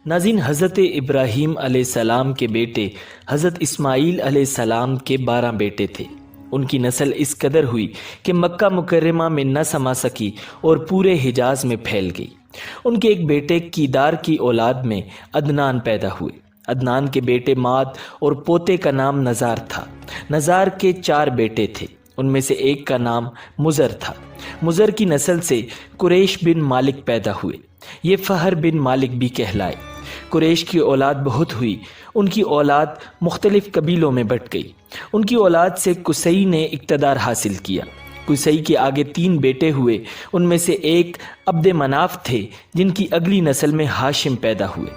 ناظرین، حضرت ابراہیم علیہ السلام کے بیٹے حضرت اسماعیل علیہ السلام کے 12 بیٹے تھے۔ ان کی نسل اس قدر ہوئی کہ مکہ مکرمہ میں نہ سما سکی اور پورے حجاز میں پھیل گئی۔ ان کے ایک بیٹے کیدار کی اولاد میں عدنان پیدا ہوئے۔ عدنان کے بیٹے ماد اور پوتے کا نام نزار تھا۔ نزار کے 4 بیٹے تھے، ان میں سے ایک کا نام مزر تھا۔ مزر کی نسل سے قریش بن مالک پیدا ہوئے، یہ فہر بن مالک بھی کہلائے۔ قریش کی اولاد بہت ہوئی، ان کی اولاد مختلف قبیلوں میں بٹ گئی۔ ان کی اولاد سے قصی نے اقتدار حاصل کیا۔ قصی کے آگے 3 بیٹے ہوئے، ان میں سے ایک عبد مناف تھے جن کی اگلی نسل میں ہاشم پیدا ہوئے۔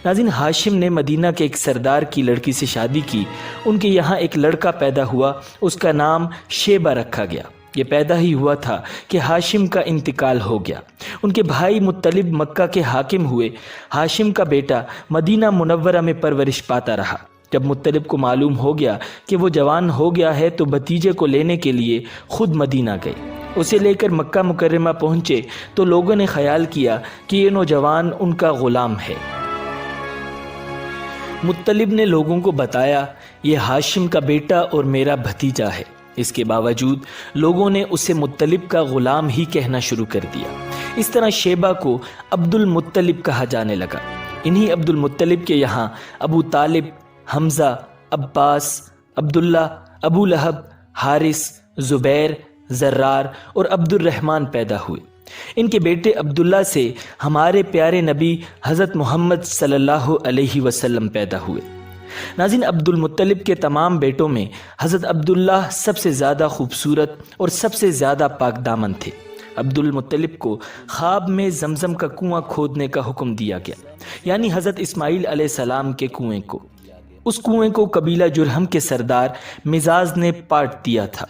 ناظرین، ہاشم نے مدینہ کے ایک سردار کی لڑکی سے شادی کی۔ ان کے یہاں ایک لڑکا پیدا ہوا، اس کا نام شیبہ رکھا گیا۔ یہ پیدا ہی ہوا تھا کہ ہاشم کا انتقال ہو گیا۔ ان کے بھائی مطلب مکہ کے حاکم ہوئے۔ ہاشم کا بیٹا مدینہ منورہ میں پرورش پاتا رہا۔ جب مطلب کو معلوم ہو گیا کہ وہ جوان ہو گیا ہے تو بھتیجے کو لینے کے لیے خود مدینہ گئے۔ اسے لے کر مکہ مکرمہ پہنچے تو لوگوں نے خیال کیا کہ یہ نوجوان ان کا غلام ہے۔ مطلب نے لوگوں کو بتایا، یہ ہاشم کا بیٹا اور میرا بھتیجا ہے۔ اس کے باوجود لوگوں نے اسے مطلب کا غلام ہی کہنا شروع کر دیا۔ اس طرح شیبہ کو عبد المطلب کہا جانے لگا۔ انہی عبد المطلب کے یہاں ابو طالب، حمزہ، عباس، عبداللہ، ابو لہب، حارث، زبیر، زرار اور عبد الرحمن پیدا ہوئے۔ ان کے بیٹے عبداللہ سے ہمارے پیارے نبی حضرت محمد صلی اللہ علیہ وسلم پیدا ہوئے۔ ناظرین، عبد المطلب کے تمام بیٹوں میں حضرت عبداللہ سب سے زیادہ خوبصورت اور سب سے زیادہ پاک دامن تھے۔ عبد المطلب کو خواب میں زمزم کا کنواں کھودنے کا حکم دیا گیا، یعنی حضرت اسماعیل علیہ السلام کے کنویں کو۔ اس کنویں کو قبیلہ جرہم کے سردار مزاز نے پاٹ دیا تھا۔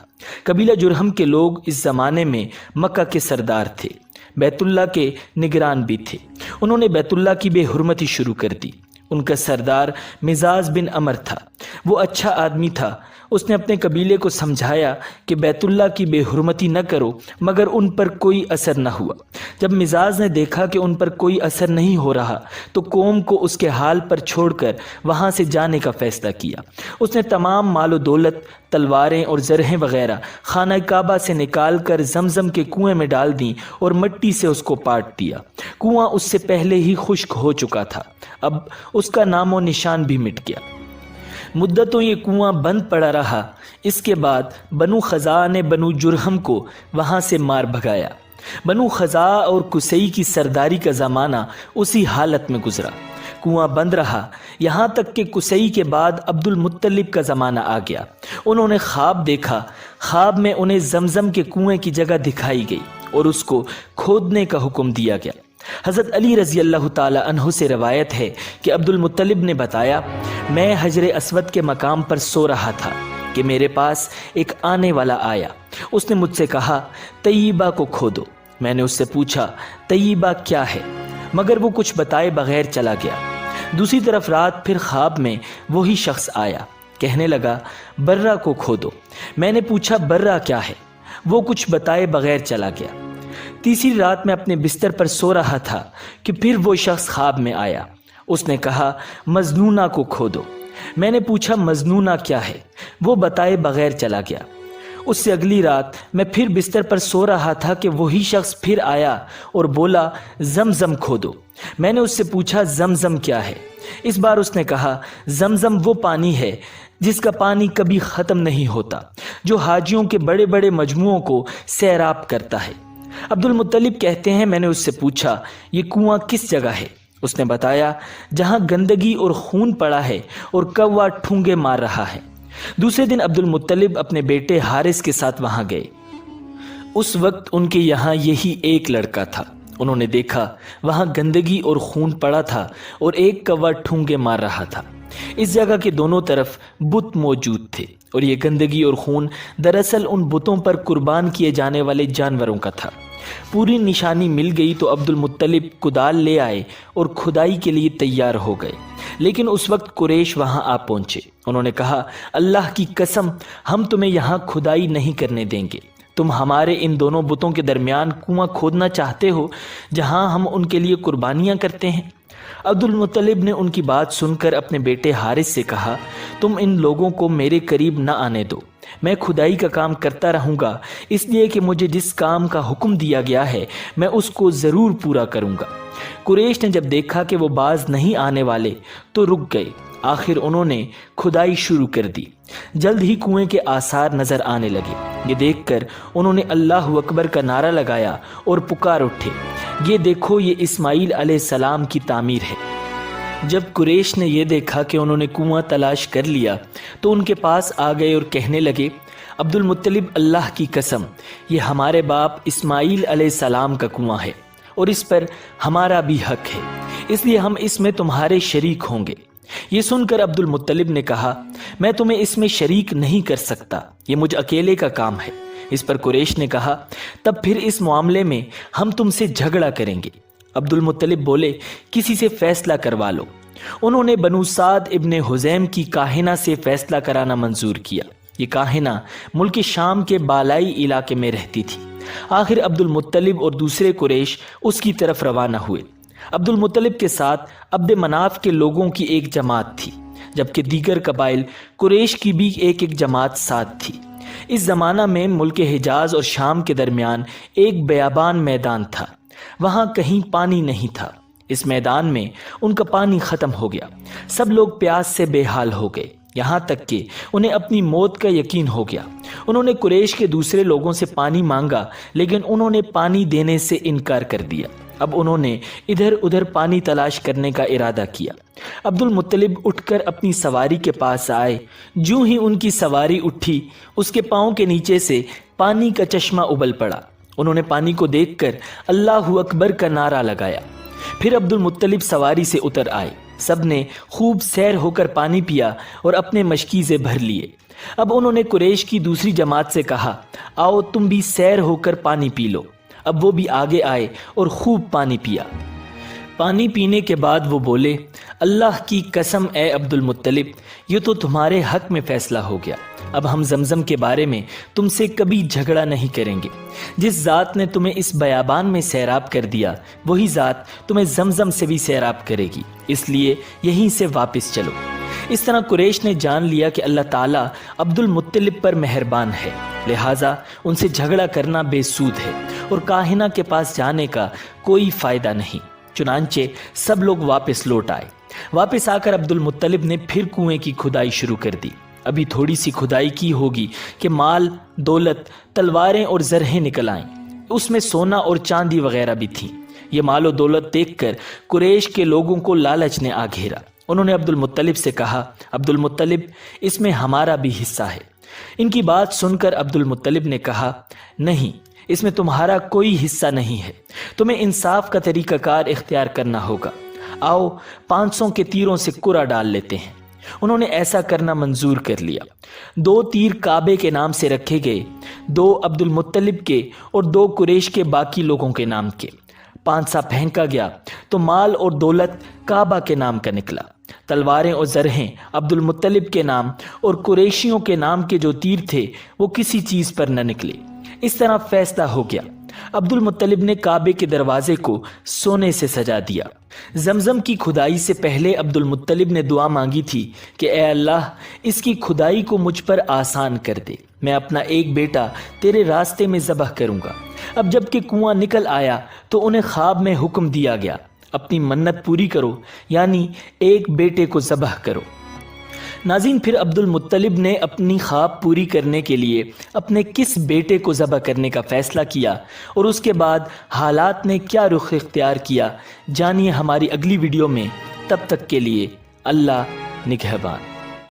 قبیلہ جرہم کے لوگ اس زمانے میں مکہ کے سردار تھے، بیت اللہ کے نگران بھی تھے۔ انہوں نے بیت اللہ کی بے حرمتی شروع کر دی۔ ان کا سردار مزاز بن عمر تھا۔ وہ اچھا آدمی تھا۔ اس نے اپنے قبیلے کو سمجھایا کہ بیت اللہ کی بے حرمتی نہ کرو، مگر ان پر کوئی اثر نہ ہوا۔ جب مزاز نے دیکھا کہ ان پر کوئی اثر نہیں ہو رہا تو قوم کو اس کے حال پر چھوڑ کر وہاں سے جانے کا فیصلہ کیا۔ اس نے تمام مال و دولت، تلواریں اور زرہیں وغیرہ خانہ کعبہ سے نکال کر زمزم کے کنویں میں ڈال دیں اور مٹی سے اس کو پاٹ دیا۔ کنواں اس سے پہلے ہی خشک ہو چکا تھا، اب اس کا نام و نشان بھی مٹ گیا۔ مدتوں یہ کنواں بند پڑا رہا۔ اس کے بعد بنو خزاعہ نے بنو جرہم کو وہاں سے مار بھگایا۔ بنو خزاعہ اور قصی کی سرداری کا زمانہ اسی حالت میں گزرا۔ کنواں بند رہا یہاں تک کہ قصی کے بعد عبد المطلب کا زمانہ آ گیا۔ انہوں نے خواب دیکھا۔ خواب میں انہیں زمزم کے کنویں کی جگہ دکھائی گئی اور اس کو کھودنے کا حکم دیا گیا۔ حضرت علی رضی اللہ تعالی عنہ سے روایت ہے کہ عبد المطلب نے بتایا، میں حجر اسود کے مقام پر سو رہا تھا کہ میرے پاس ایک آنے والا آیا۔ اس نے مجھ سے کہا، طیبہ کو کھودو۔ میں نے اس سے پوچھا، طیبہ کیا ہے؟ مگر وہ کچھ بتائے بغیر چلا گیا۔ دوسری طرف رات پھر خواب میں وہی شخص آیا، کہنے لگا، برہ کو کھودو۔ میں نے پوچھا، برہ کیا ہے؟ وہ کچھ بتائے بغیر چلا گیا۔ تیسری رات میں اپنے بستر پر سو رہا تھا کہ پھر وہ شخص خواب میں آیا۔ اس نے کہا، مجنونہ کو کھودو۔ میں نے پوچھا، مجنونہ کیا ہے؟ وہ بتائے بغیر چلا گیا۔ اس سے اگلی رات میں پھر بستر پر سو رہا تھا کہ وہی شخص پھر آیا اور بولا، زمزم کھودو۔ میں نے اس سے پوچھا، زمزم کیا ہے؟ اس بار اس نے کہا، زمزم وہ پانی ہے جس کا پانی کبھی ختم نہیں ہوتا، جو حاجیوں کے بڑے بڑے مجموعوں کو سیراب کرتا ہے۔ عبد المطلب کہتے ہیں، میں نے اس سے پوچھا، یہ کنواں کس جگہ ہے؟ اس نے بتایا، جہاں گندگی اور خون پڑا ہے اور کوا ٹھونگے مار رہا ہے۔ دوسرے دن عبد المطلب اپنے بیٹے حارث کے ساتھ وہاں گئے۔ اس وقت ان کے یہاں یہی ایک لڑکا تھا۔ انہوں نے دیکھا وہاں گندگی اور خون پڑا تھا اور ایک کوا ٹھونگے مار رہا تھا۔ اس جگہ کے دونوں طرف بت موجود تھے اور یہ گندگی اور خون دراصل ان بتوں پر قربان کیے جانے والے جانوروں کا تھا۔ پوری نشانی مل گئی تو عبد المطلب کدال لے آئے اور کھدائی کے لیے تیار ہو گئے، لیکن اس وقت قریش وہاں آ پہنچے۔ انہوں نے کہا، اللہ کی قسم، ہم تمہیں یہاں کھدائی نہیں کرنے دیں گے۔ تم ہمارے ان دونوں بتوں کے درمیان کنواں کھودنا چاہتے ہو جہاں ہم ان کے لیے قربانیاں کرتے ہیں؟ عبد المطلب نے ان کی بات سن کر اپنے بیٹے حارث سے کہا، تم ان لوگوں کو میرے قریب نہ آنے دو، میں کھدائی کا کام کرتا رہوں گا، اس لیے کہ مجھے جس کام کا حکم دیا گیا ہے میں اس کو ضرور پورا کروں گا۔ قریش نے جب دیکھا کہ وہ باز نہیں آنے والے تو رک گئے۔ آخر انہوں نے کھدائی شروع کر دی۔ جلد ہی کنویں کے آثار نظر آنے لگے۔ یہ دیکھ کر انہوں نے اللہ اکبر کا نعرہ لگایا اور پکار اٹھے، یہ دیکھو یہ اسماعیل علیہ السلام کی تعمیر ہے۔ جب قریش نے یہ دیکھا کہ انہوں نے کنواں تلاش کر لیا تو ان کے پاس آ گئے اور کہنے لگے، عبد المطلب اللہ کی قسم، یہ ہمارے باپ اسماعیل علیہ السلام کا کنواں ہے اور اس پر ہمارا بھی حق ہے، اس لیے ہم اس میں تمہارے شریک ہوں گے۔ یہ سن کر عبد المطلب نے کہا، میں تمہیں اس میں شریک نہیں کر سکتا، یہ مجھ اکیلے کا کام ہے۔ اس پر قریش نے کہا، تب پھر اس معاملے میں ہم تم سے جھگڑا کریں گے۔ عبد المطلب بولے، کسی سے فیصلہ کروا لو۔ انہوں نے بنو سعد ابن حزیم کی کاہنہ سے فیصلہ کرانا منظور کیا۔ یہ کاہنہ ملک شام کے بالائی علاقے میں رہتی تھی۔ آخر عبد المطلب اور دوسرے قریش اس کی طرف روانہ ہوئے۔ عبد المطلب کے ساتھ عبد مناف کے لوگوں کی ایک جماعت تھی، جبکہ دیگر قبائل قریش کی بھی ایک جماعت ساتھ تھی۔ اس زمانہ میں ملک حجاز اور شام کے درمیان ایک بیابان میدان تھا، وہاں کہیں پانی نہیں تھا۔ اس میدان میں ان کا پانی ختم ہو گیا، سب لوگ پیاس سے بے حال ہو گئے، یہاں تک کہ انہیں اپنی موت کا یقین ہو گیا۔ انہوں نے قریش کے دوسرے لوگوں سے پانی مانگا، لیکن انہوں نے پانی دینے سے انکار کر دیا۔ اب انہوں نے ادھر ادھر پانی تلاش کرنے کا ارادہ کیا۔ عبد المطلب اٹھ کر اپنی سواری کے پاس آئے، جو ہی ان کی سواری اٹھی اس کے پاؤں کے نیچے سے پانی کا چشمہ ابل پڑا۔ انہوں نے پانی کو دیکھ کر اللہ اکبر کا نعرہ لگایا۔ پھر عبد المطلب سواری سے اتر آئے، سب نے خوب سیر ہو کر پانی پیا اور اپنے مشکیزے بھر لیے۔ اب انہوں نے قریش کی دوسری جماعت سے کہا، آؤ تم بھی سیر ہو کر پانی پی لو۔ اب وہ بھی آگے آئے اور خوب پانی پیا۔ پانی پینے کے بعد وہ بولے، اللہ کی قسم اے عبد المطلب، یہ تو تمہارے حق میں فیصلہ ہو گیا، اب ہم زمزم کے بارے میں تم سے کبھی جھگڑا نہیں کریں گے۔ جس ذات نے تمہیں اس بیابان میں سیراب کر دیا وہی ذات تمہیں زمزم سے بھی سیراب کرے گی، اس لیے یہیں سے واپس چلو۔ اس طرح قریش نے جان لیا کہ اللہ تعالیٰ عبد المطلب پر مہربان ہے، لہٰذا ان سے جھگڑا کرنا بے سود ہے اور کاہنہ کے پاس جانے کا کوئی فائدہ نہیں۔ چنانچہ سب لوگ واپس لوٹ آئے۔ واپس آ کر عبد المطلب نے پھر کنویں کی کھدائی شروع کر دی۔ ابھی تھوڑی سی کھدائی کی ہوگی کہ مال، دولت، تلواریں اور زرہیں نکل آئیں۔ اس میں سونا اور چاندی وغیرہ بھی تھیں۔ یہ مال و دولت دیکھ کر قریش کے لوگوں کو لالچ نے آ گھیرا۔ انہوں نے عبد المطلب سے کہا، عبد المطلب اس میں ہمارا بھی حصہ ہے۔ ان کی بات سن کر عبد المطلب نے کہا، نہیں، اس میں تمہارا کوئی حصہ نہیں ہے، تمہیں انصاف کا طریقہ کار اختیار کرنا ہوگا۔ آؤ 500 کے تیروں سے کرا ڈال لیتے ہیں۔ انہوں نے ایسا کرنا منظور کر لیا۔ 2 تیر کعبے کے نام سے رکھے گئے، 2 عبد المطلب کے اور 2 قریش کے باقی لوگوں کے نام کے۔ پانسا پھینکا گیا تو مال اور دولت کعبہ کے نام کا نکلا۔ تلواریں اور زرہیں عبد المطلب کے نام اور قریشیوں کے نام کے جو تیر تھے وہ کسی چیز پر نہ نکلے۔ اس طرح فیصلہ ہو گیا۔ عبد المطلب نے کعبے کے دروازے کو سونے سے سجا دیا۔ زمزم کی کھدائی سے پہلے عبد المطلب نے دعا مانگی تھی کہ اے اللہ، اس کی کھدائی کو مجھ پر آسان کر دے، میں اپنا ایک بیٹا تیرے راستے میں ذبح کروں گا۔ اب جب کہ کنواں نکل آیا تو انہیں خواب میں حکم دیا گیا، اپنی منت پوری کرو، یعنی ایک بیٹے کو ذبح کرو۔ ناظرین، پھر عبد المطلب نے اپنی خواب پوری کرنے کے لیے اپنے کس بیٹے کو ذبح کرنے کا فیصلہ کیا اور اس کے بعد حالات نے کیا رخ اختیار کیا، جانیے ہماری اگلی ویڈیو میں۔ تب تک کے لیے اللہ نگہبان۔